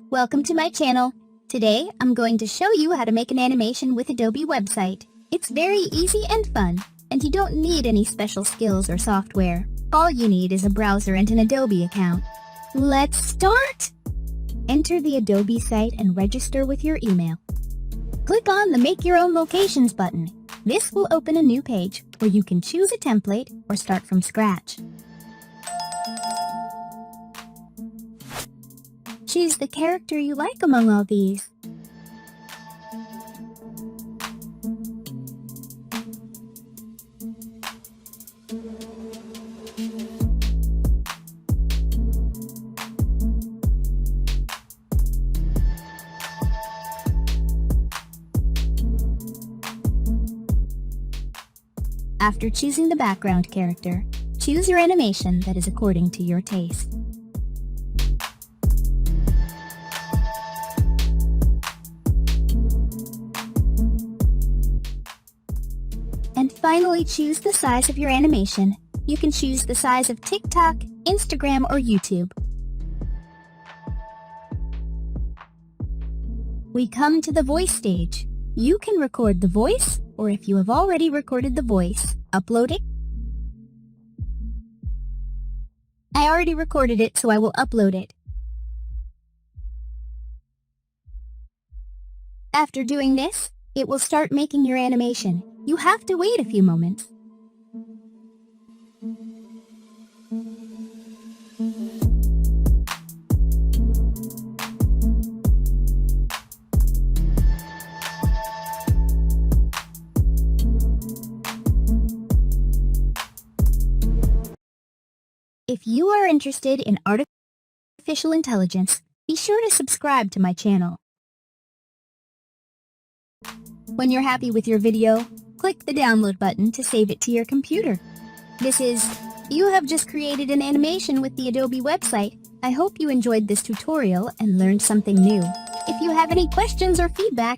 Welcome to my channel. Today, I'm going to show you how to make an animation with Adobe website. It's very easy and fun, and you don't need any special skills or software. All you need is a browser and an Adobe account. Let's start! Enter the Adobe site and register with your email. Click on the Make Your Own Locations button. This will open a new page where you can choose a template or start from scratch. Choose the character you like among all these. After choosing the background character, choose your animation that is according to your taste. And finally, choose the size of your animation. You can choose the size of TikTok, Instagram, or YouTube. We come to the voice stage. You can record the voice, or if you have already recorded the voice, upload it. I already recorded it, so I will upload it. After doing this, it will start making your animation. You have to wait a few moments. If you are interested in artificial intelligence, be sure to subscribe to my channel. When you're happy with your video, click the download button to save it to your computer. You have just created an animation with the Adobe website. I hope you enjoyed this tutorial and learned something new. If you have any questions or feedback,